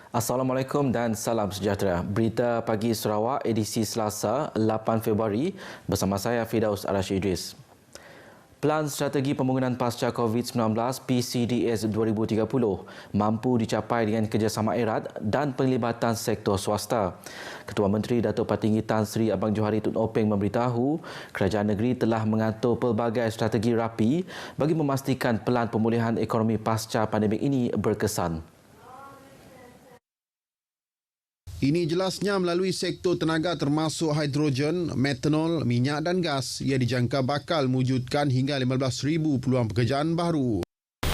Assalamualaikum dan salam sejahtera. Berita Pagi Sarawak edisi Selasa 8 Februari bersama saya Firdaus Arash Idris. Pelan Strategi Pembangunan Pasca COVID-19 PCDS 2030 mampu dicapai dengan kerjasama erat dan penglibatan sektor swasta. Ketua Menteri Datuk Patinggi Tan Sri Abang Johari Tun Openg memberitahu kerajaan negeri telah mengatur pelbagai strategi rapi bagi memastikan pelan pemulihan ekonomi pasca pandemik ini berkesan. Ini jelasnya melalui sektor tenaga termasuk hidrogen, metanol, minyak dan gas. Ia dijangka bakal mewujudkan hingga 15,000 peluang pekerjaan baru.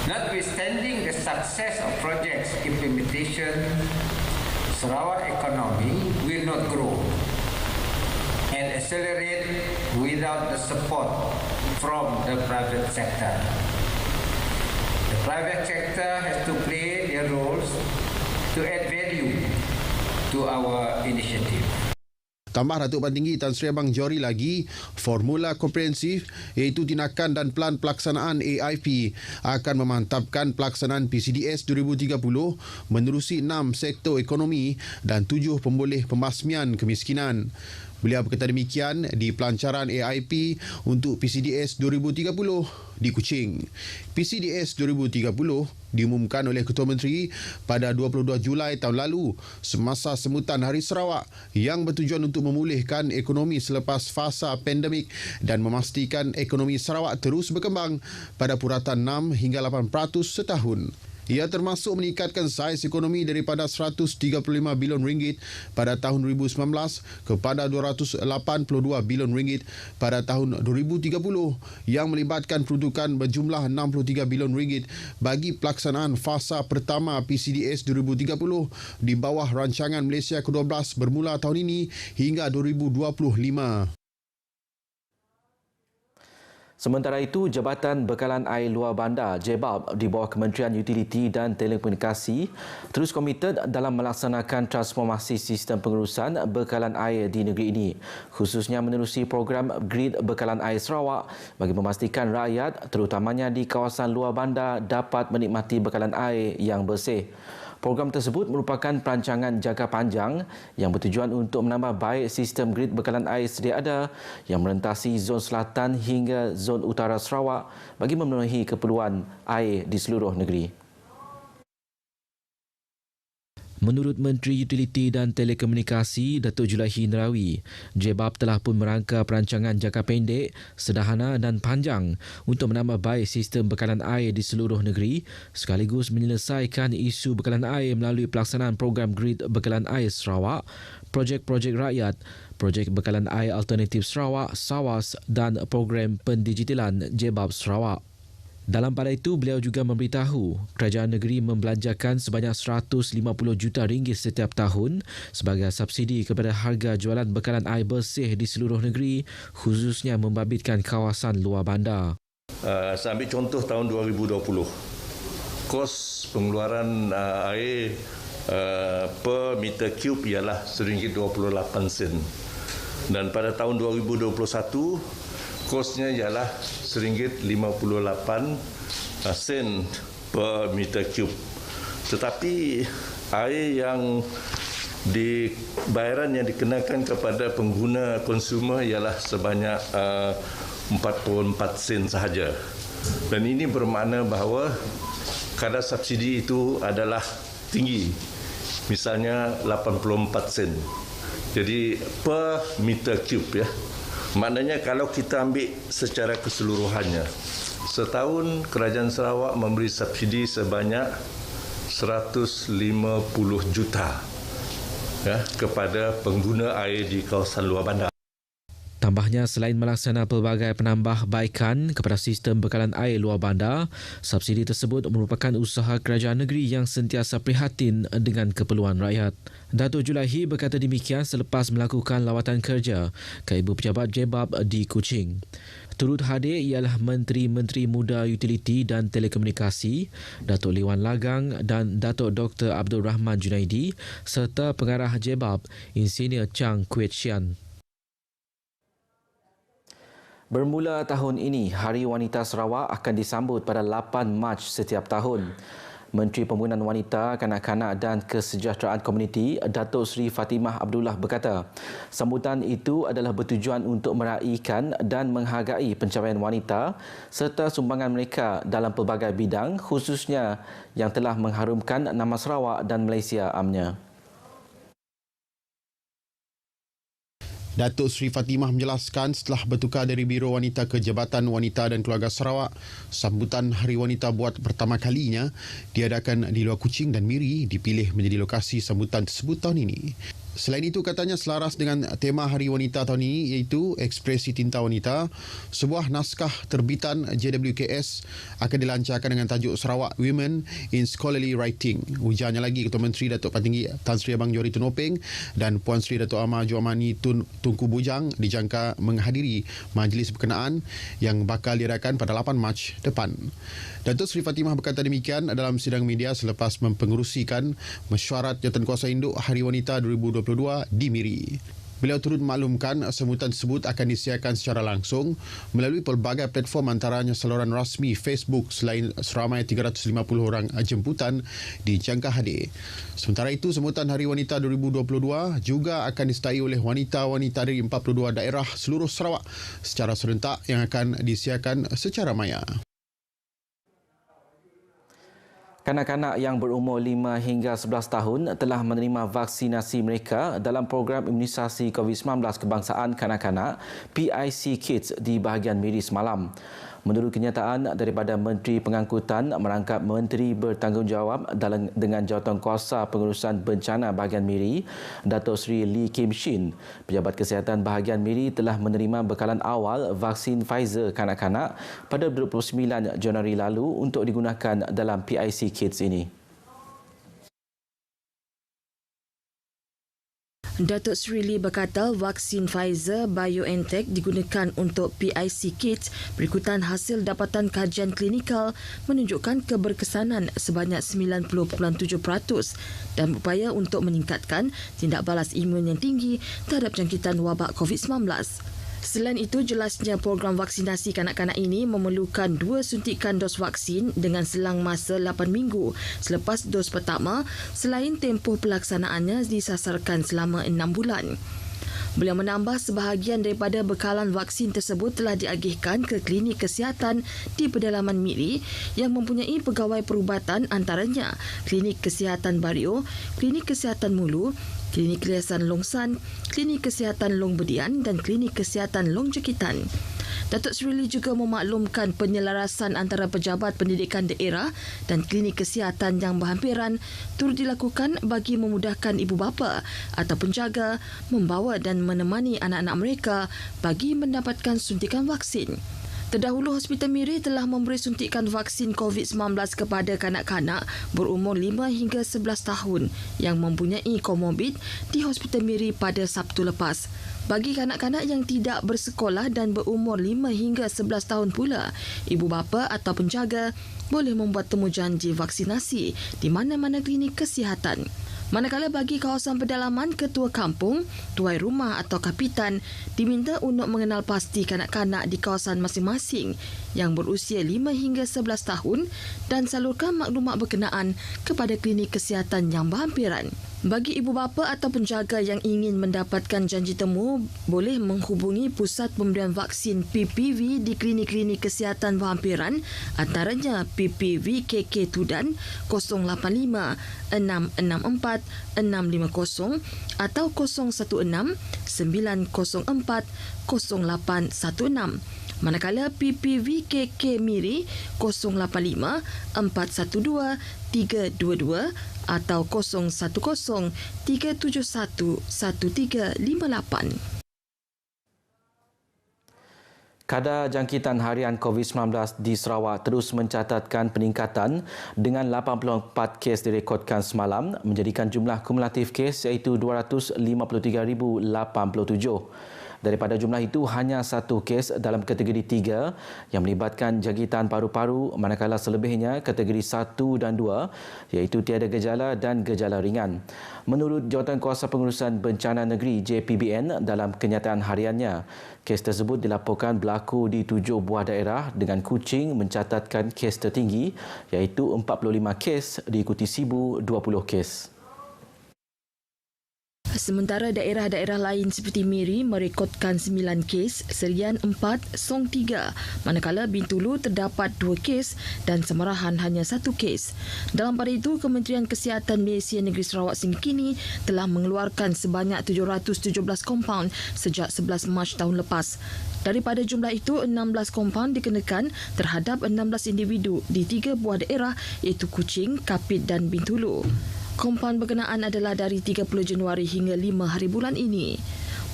Notwithstanding the success of projects implementation, Sarawak economy will not grow and accelerate without the support from the private sector. The private sector has to play their roles to add value to our initiative. Tambah Datuk Patinggi Tan Sri Abang Johari lagi, formula komprehensif iaitu tindakan dan pelan pelaksanaan AIP akan memantapkan pelaksanaan PCDS 2030 menerusi 6 sektor ekonomi dan 7 pemboleh pembasmian kemiskinan. Beliau berkata demikian di pelancaran AIP untuk PCDS 2030 di Kuching. PCDS 2030 diumumkan oleh Ketua Menteri pada 22 Julai tahun lalu semasa sambutan Hari Sarawak yang bertujuan untuk memulihkan ekonomi selepas fasa pandemik dan memastikan ekonomi Sarawak terus berkembang pada puratan 6 hingga 8% setahun. Ia termasuk meningkatkan saiz ekonomi daripada 135 bilion ringgit pada tahun 2019 kepada 282 bilion ringgit pada tahun 2030 yang melibatkan peruntukan berjumlah 63 bilion ringgit bagi pelaksanaan fasa pertama PCDS 2030 di bawah rancangan Malaysia ke-12 bermula tahun ini hingga 2025. Sementara itu, Jabatan Bekalan Air Luar Bandar JBAB di bawah Kementerian Utiliti dan Telekomunikasi terus komited dalam melaksanakan transformasi sistem pengurusan bekalan air di negeri ini, khususnya menerusi program Grid Bekalan Air Sarawak bagi memastikan rakyat terutamanya di kawasan luar bandar dapat menikmati bekalan air yang bersih. Program tersebut merupakan perancangan jangka panjang yang bertujuan untuk menambah baik sistem grid bekalan air sedia ada yang merentasi zon selatan hingga zon utara Sarawak bagi memenuhi keperluan air di seluruh negeri. Menurut Menteri Utiliti dan Telekomunikasi Datuk Julaihi Nerawi, JBAB telah pun merangka perancangan jangka pendek, sederhana dan panjang untuk menambah baik sistem bekalan air di seluruh negeri sekaligus menyelesaikan isu bekalan air melalui pelaksanaan program Grid Bekalan Air Sarawak, projek-projek rakyat, projek bekalan air alternatif Sarawak, SAWAS dan program pendigitalan JBAB Sarawak. Dalam pada itu, beliau juga memberitahu kerajaan negeri membelanjakan sebanyak 150 juta ringgit setiap tahun sebagai subsidi kepada harga jualan bekalan air bersih di seluruh negeri, khususnya membabitkan kawasan luar bandar. Saya ambil contoh tahun 2020. Kos pengeluaran air per meter cube ialah RM1.28. Dan pada tahun 2021, kosnya ialah RM1.58 per meter cube. Tetapi air yang bayaran yang dikenakan kepada pengguna konsumer ialah sebanyak 44 sen sahaja. Dan ini bermakna bahawa kadar subsidi itu adalah tinggi. Misalnya 84 sen. Jadi per meter cube ya. Maknanya kalau kita ambil secara keseluruhannya, setahun Kerajaan Sarawak memberi subsidi sebanyak 150 juta ya, kepada pengguna air di kawasan luar bandar. Tambahnya, selain melaksanakan pelbagai penambahbaikan kepada sistem bekalan air luar bandar, subsidi tersebut merupakan usaha kerajaan negeri yang sentiasa prihatin dengan keperluan rakyat. Datuk Julaihi berkata demikian selepas melakukan lawatan kerja ke ibu pejabat JBAB di Kuching. Turut hadir ialah Menteri-Menteri Muda Utiliti dan Telekomunikasi, Datuk Liwan Lagang dan Datuk Dr. Abdul Rahman Junaidi serta pengarah JBAB, Insinyur Chang Kwet Sian. Bermula tahun ini, Hari Wanita Sarawak akan disambut pada 8 Mac setiap tahun. Menteri Pembangunan Wanita, Kanak-kanak dan Kesejahteraan Komuniti, Datuk Seri Fatimah Abdullah berkata, sambutan itu adalah bertujuan untuk meraihkan dan menghargai pencapaian wanita serta sumbangan mereka dalam pelbagai bidang, khususnya yang telah mengharumkan nama Sarawak dan Malaysia amnya. Datuk Seri Fatimah menjelaskan setelah bertukar dari Biro Wanita ke Jabatan Wanita dan Keluarga Sarawak, sambutan Hari Wanita buat pertama kalinya diadakan di Luar Kuching dan Miri dipilih menjadi lokasi sambutan tersebut tahun ini. Selain itu, katanya selaras dengan tema Hari Wanita tahun ini iaitu Ekspresi Tinta Wanita, sebuah naskah terbitan JWKS akan dilancarkan dengan tajuk Sarawak Women in Scholarly Writing. Ujarnya lagi, Ketua Menteri Datuk Patinggi Tan Sri Abang Johari Tunopeng dan Puan Sri Datuk Amar Juamani Tunku Bujang dijangka menghadiri majlis berkenaan yang bakal diadakan pada 8 Mac depan. Datuk Seri Fatimah berkata demikian dalam sidang media selepas mempengerusikan mesyuarat Jawatankuasa Induk Hari Wanita 2022 di Miri. Beliau turut maklumkan sambutan tersebut akan disiarkan secara langsung melalui pelbagai platform antaranya saluran rasmi Facebook selain seramai 350 orang jemputan dijangka hadir. Sementara itu, sambutan Hari Wanita 2022 juga akan disertai oleh wanita-wanita dari 42 daerah seluruh Sarawak secara serentak yang akan disiarkan secara maya. Kanak-kanak yang berumur 5 hingga 11 tahun telah menerima vaksinasi mereka dalam program imunisasi COVID-19 kebangsaan kanak-kanak PIC Kids di bahagian Miri semalam. Menurut kenyataan daripada Menteri Pengangkutan merangkap Menteri Bertanggungjawab dengan Jawatankuasa Pengurusan Bencana bahagian Miri, Datuk Seri Lee Kim Shin, Pejabat Kesihatan bahagian Miri telah menerima bekalan awal vaksin Pfizer kanak-kanak pada 29 Januari lalu untuk digunakan dalam PIC Kids ini. Datuk Seri Lee berkata vaksin Pfizer-BioNTech digunakan untuk PIC Kids berikutan hasil dapatan kajian klinikal menunjukkan keberkesanan sebanyak 90.7% dan berupaya untuk meningkatkan tindak balas imun yang tinggi terhadap jangkitan wabak COVID-19. Selain itu, jelasnya program vaksinasi kanak-kanak ini memerlukan 2 suntikan dos vaksin dengan selang masa 8 minggu selepas dos pertama selain tempoh pelaksanaannya disasarkan selama 6 bulan. Beliau menambah sebahagian daripada bekalan vaksin tersebut telah diagihkan ke klinik kesihatan di pedalaman Miri yang mempunyai pegawai perubatan antaranya Klinik Kesihatan Bario, Klinik Kesihatan Mulu, Klinik Kesihatan Longsan, Klinik Kesihatan Long Bedian dan Klinik Kesihatan Long Jekitan. Datuk Seri Lee juga memaklumkan penyelarasan antara pejabat pendidikan daerah dan klinik kesihatan yang berhampiran turut dilakukan bagi memudahkan ibu bapa atau penjaga membawa dan menemani anak-anak mereka bagi mendapatkan suntikan vaksin. Terdahulu, Hospital Miri telah memberi suntikan vaksin COVID-19 kepada kanak-kanak berumur 5 hingga 11 tahun yang mempunyai komorbid di Hospital Miri pada Sabtu lepas. Bagi kanak-kanak yang tidak bersekolah dan berumur 5 hingga 11 tahun pula, ibu bapa atau penjaga boleh membuat temujanji vaksinasi di mana-mana klinik kesihatan. Manakala bagi kawasan pedalaman, ketua kampung, tuai rumah atau kapitan diminta untuk mengenal pasti kanak-kanak di kawasan masing-masing yang berusia 5 hingga 11 tahun dan salurkan maklumat berkenaan kepada klinik kesihatan yang berhampiran. Bagi ibu bapa atau penjaga yang ingin mendapatkan janji temu, boleh menghubungi Pusat Pemberian Vaksin PPV di klinik-klinik kesihatan berhampiran antaranya PPV KK Tudan 085 664 650 atau 016 904 0816. Manakala PPV KK Miri 085 412 322 atau 010 371 1358. Kadar jangkitan harian COVID-19 di Sarawak terus mencatatkan peningkatan dengan 84 kes direkodkan semalam menjadikan jumlah kumulatif kes iaitu 253,087. Daripada jumlah itu, hanya 1 kes dalam kategori 3 yang melibatkan jangkitan paru-paru, manakala selebihnya kategori 1 dan 2 iaitu tiada gejala dan gejala ringan. Menurut Jawatankuasa Pengurusan Bencana Negeri JPBN, dalam kenyataan hariannya, kes tersebut dilaporkan berlaku di 7 buah daerah dengan Kuching mencatatkan kes tertinggi iaitu 45 kes diikuti Sibu 20 kes. Sementara daerah-daerah lain seperti Miri merekodkan 9 kes, Serian 4, Song 3, manakala Bintulu terdapat 2 kes dan Semarahan hanya 1 kes. Dalam pada itu, Kementerian Kesihatan Malaysia Negeri Sarawak sehingga kini telah mengeluarkan sebanyak 717 kompaun sejak 11 Mac tahun lepas. Daripada jumlah itu, 16 kompaun dikenakan terhadap 16 individu di 3 buah daerah iaitu Kuching, Kapit dan Bintulu. Kompaun berkenaan adalah dari 30 Januari hingga 5 hari bulan ini.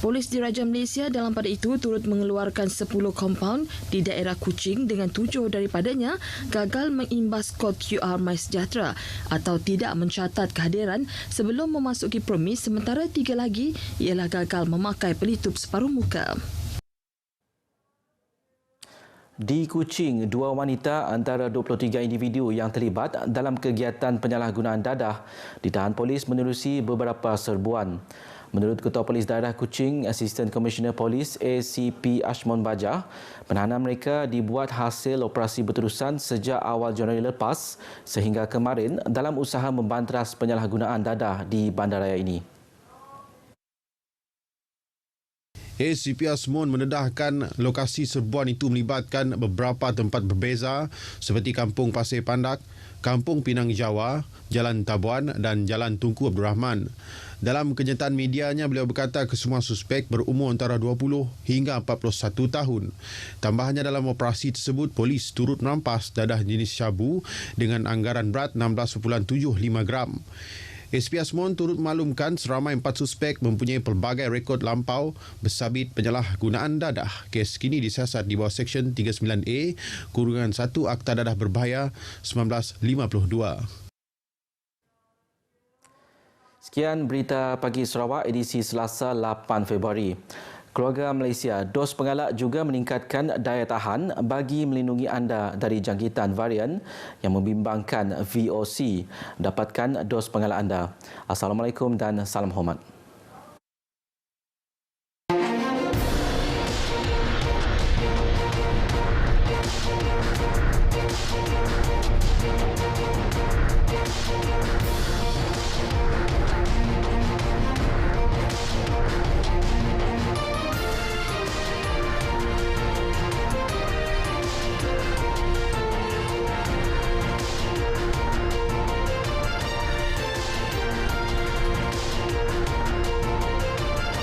Polis Diraja Malaysia dalam pada itu turut mengeluarkan 10 kompaun di daerah Kuching dengan 7 daripadanya gagal mengimbas kod QR MySejahtera atau tidak mencatat kehadiran sebelum memasuki premis, sementara 3 lagi ialah gagal memakai pelitup separuh muka. Di Kuching, 2 wanita antara 23 individu yang terlibat dalam kegiatan penyalahgunaan dadah ditahan polis menerusi beberapa serbuan. Menurut Ketua Polis Daerah Kuching, Asisten Komisioner Polis ACP Ashmon Bajah, penahanan mereka dibuat hasil operasi berterusan sejak awal Januari lepas sehingga kemarin dalam usaha membantras penyalahgunaan dadah di bandaraya ini. ACP Asmon mendedahkan lokasi serbuan itu melibatkan beberapa tempat berbeza seperti Kampung Pasir Pandak, Kampung Pinang Jawa, Jalan Tabuan dan Jalan Tunku Abdul Rahman. Dalam kenyataan medianya, beliau berkata kesemua suspek berumur antara 20 hingga 41 tahun. Tambahannya, dalam operasi tersebut, polis turut merampas dadah jenis syabu dengan anggaran berat 16.75 gram. SP Asmon turut maklumkan seramai 4 suspek mempunyai pelbagai rekod lampau bersabit penyalahgunaan dadah. Kes kini disiasat di bawah Seksyen 39A, Kurungan 1 Akta Dadah Berbahaya 1952. Sekian berita pagi Sarawak edisi Selasa 8 Februari. Keluarga Malaysia, dos pengalak juga meningkatkan daya tahan bagi melindungi anda dari jangkitan varian yang membimbangkan VOC. Dapatkan dos pengalak anda. Assalamualaikum dan salam hormat.